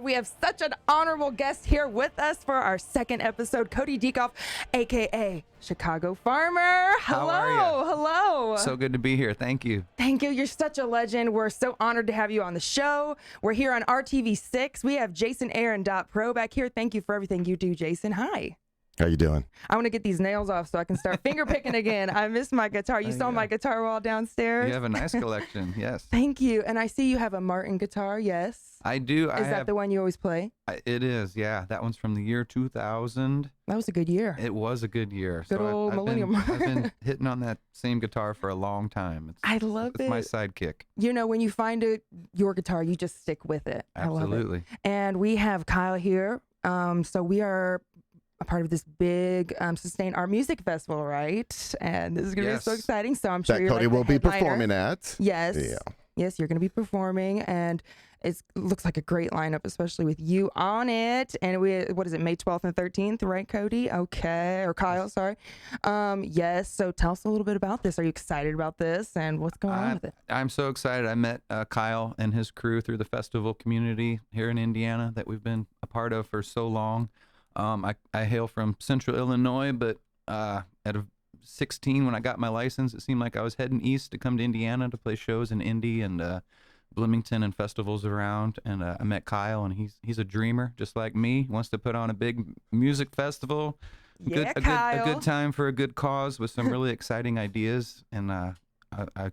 We have such an honorable guest here with us for our second episode, Cody Diekhoff, aka Chicago Farmer. Hello, How are you? hello. So good to be here. Thank you. Thank you. You're such a legend. We're so honored to have you on the show. We're here on RTV6. We have Jason Aaron Pro back here. Thank you for everything you do, Jason. Hi. How you doing? I want to get these nails off so I can start finger picking again. I miss my guitar. You saw my guitar wall downstairs. You have a nice collection. Yes. Thank you. And I see you have a Martin guitar. Yes. I do. Is that the one you always play? It is. Yeah. That one's from the year 2000. That was a good year. It was a good year. Good old millennium. I've been hitting on that same guitar for a long time. I love it. It's my sidekick. You know, when you find your guitar, you just stick with it. Absolutely. I love it. And we have Kyle here. So we are a part of this big Sustain Our Music Festival, right? And this is going to be so exciting. So I'm sure that Cody will be performing at. Yes. Yeah. Yes, you're going to be performing, and it looks like a great lineup, especially with you on it. And what is it, May 12th and 13th, right, Cody? Okay, or Kyle, sorry. Yes, so tell us a little bit about this. Are you excited about this, and what's going on with it? I'm so excited. I met Kyle and his crew through the festival community here in Indiana that we've been a part of for so long. I hail from Central Illinois, but at 16, when I got my license, it seemed like I was heading east to come to Indiana to play shows in Indy and Bloomington and festivals around. And I met Kyle, and he's a dreamer just like me. He wants to put on a big music festival. Yeah, a good time for a good cause with some really exciting ideas. And I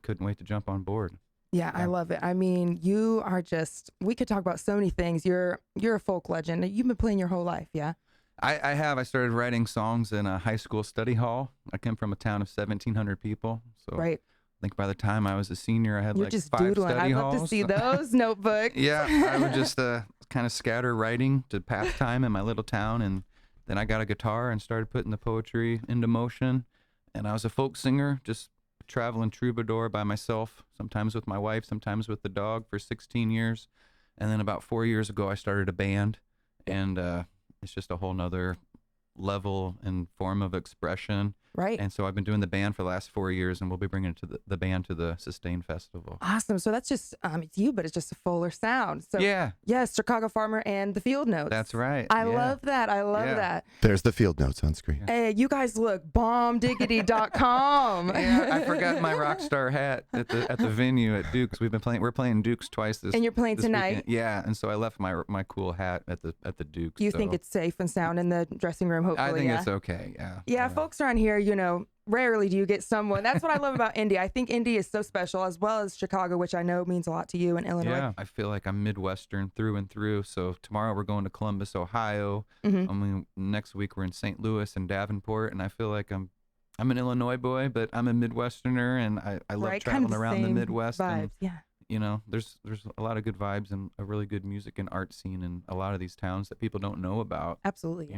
couldn't wait to jump on board. Yeah, I love it. I mean, you are we could talk about so many things. You're a folk legend. You've been playing your whole life, yeah? I have. I started writing songs in a high school study hall. I came from a town of 1,700 people. So right. I think by the time I was a senior, I had You're like just 5 doodling. study halls. I'd love to see those notebooks. Yeah, I would just kind of scatter writing to pass time in my little town. And then I got a guitar and started putting the poetry into motion. And I was a folk singer, just traveling troubadour by myself, sometimes with my wife, sometimes with the dog for 16 years. And then about 4 years ago, I started a band. And it's just a whole nother level and form of expression. Right. And so I've been doing the band for the last 4 years, and we'll be bringing the band to the Sustain Festival. Awesome. So that's just, it's you, but it's just a fuller sound. So yeah. Yes, Chicago Farmer and the Field Notes. That's right. I love that. I love that. There's the Field Notes on screen. Hey, you guys look bombdiggity.com. Yeah, I forgot my rock star hat at the venue at Duke's. We're playing Duke's twice this. And you're playing this tonight. weekend. Yeah, and so I left my cool hat at the Duke's. You think it's safe and sound in the dressing room, hopefully? I think it's okay. Yeah. Yeah, folks around here, rarely do you get someone. That's what I love about Indy. I think Indy is so special, as well as Chicago, which I know means a lot to you in Illinois. Yeah, I feel like I'm Midwestern through and through. So tomorrow we're going to Columbus, Ohio. Next week we're in St. Louis and Davenport, and I feel like I'm an Illinois boy, but I'm a Midwesterner, and I love traveling around the Midwest. Vibes, yeah. There's a lot of good vibes and a really good music and art scene in a lot of these towns that people don't know about. Absolutely.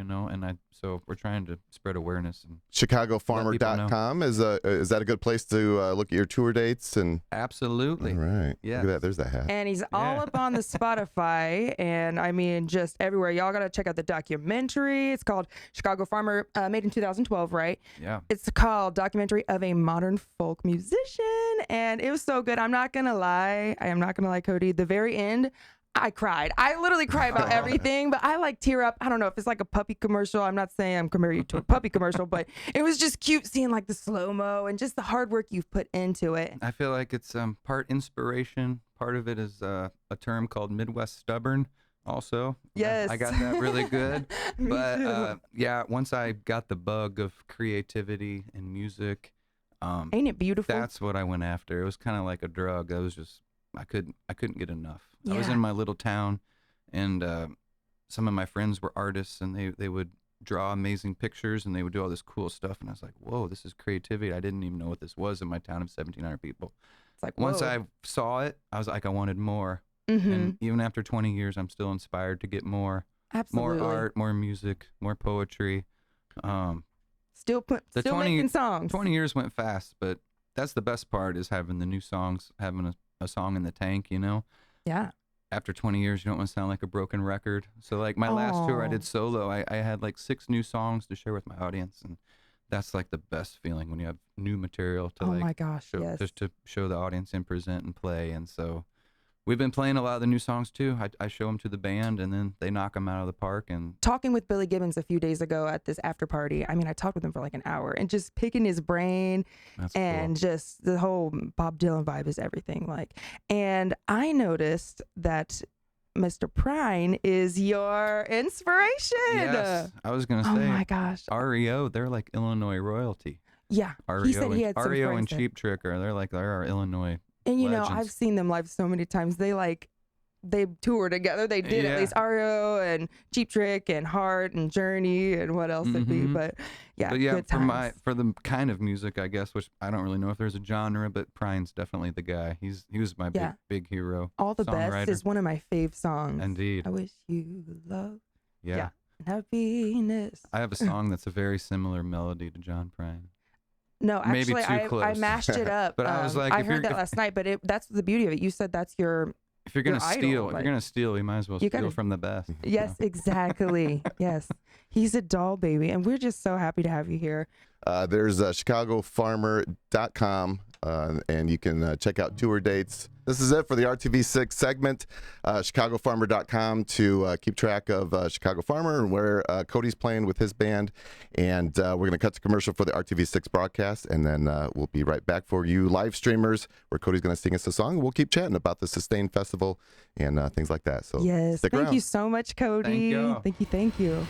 So we're trying to spread awareness. And ChicagoFarmer.com is that a good place to look at your tour dates? And absolutely. All right. Yeah. Look at that. There's that hat. And he's all up on the Spotify, and I mean, just everywhere. Y'all got to check out the documentary. It's called Chicago Farmer, made in 2012, right? Yeah. It's called Documentary of a Modern Folk Musician, and it was so good. I'm not going to lie. I am not going to lie, Cody. The very end, I cried. I literally cry about everything, but I tear up. I don't know if it's like a puppy commercial. I'm not saying I'm comparing you to a puppy commercial, but it was just cute seeing the slow-mo and just the hard work you've put into it. I feel like it's part inspiration. Part of it is a term called Midwest stubborn also. Yes. I got that really good. Me but too. once I got the bug of creativity and music, ain't it beautiful? That's what I went after. It was kind of like a drug. I was just I couldn't get enough. Yeah. I was in my little town, and some of my friends were artists, and they would draw amazing pictures, and they would do all this cool stuff, and I was like, whoa, this is creativity. I didn't even know what this was in my town of 1,700 people. It's like, once whoa. I saw it, I was like, I wanted more. Mm-hmm. And even after 20 years, I'm still inspired to get more. Absolutely. More art, more music, more poetry. Still making songs. 20 years went fast, but that's the best part, is having the new songs, having a song in the tank, Yeah. After 20 years, you don't want to sound like a broken record. So like my last tour I did solo, I had 6 new songs to share with my audience, and that's the best feeling when you have new material to my gosh, show, yes. just to show the audience and present and play. And so We've been playing a lot of the new songs too. I show them to the band, and then they knock them out of the park. And talking with Billy Gibbons a few days ago at this after party, I mean, I talked with him for like an hour and just picking his brain, and just the whole Bob Dylan vibe is everything. Like, and I noticed that Mr. Prine is your inspiration. Yes, I was gonna say. Oh my gosh. REO, they're like Illinois royalty. Yeah, REO he said he had some REO friends and that- Cheap Trick they're our Illinois. And you know, legends. I've seen them live so many times. They tour together. They did at least REO and Cheap Trick and Heart and Journey and what else it'd be. But yeah, good times. For the kind of music, I guess, which I don't really know if there's a genre, but Prine's definitely the guy. He was my big hero. All the Best is one of my fave songs. Indeed. I wish you love. Yeah. And happiness. I have a song that's a very similar melody to John Prine. No, Maybe actually, too close. I mashed it up. But I was like, I if heard you're that last night. But that's the beauty of it. You said that's your. If you're gonna idol, steal, like- if you're gonna steal, you might as well You steal gotta- from the best. Yes, exactly. Yes, he's a doll baby, and we're just so happy to have you here. There's chicagofarmer.com, and you can check out tour dates. This is it for the RTV6 segment. chicagofarmer.com to keep track of Chicago Farmer and where Cody's playing with his band. And we're going to cut to commercial for the RTV6 broadcast, and then we'll be right back for you live streamers where Cody's going to sing us a song. We'll keep chatting about the Sustain Festival and things like that. So Yes, stick thank around. you so much, Cody. Thank you. Thank you.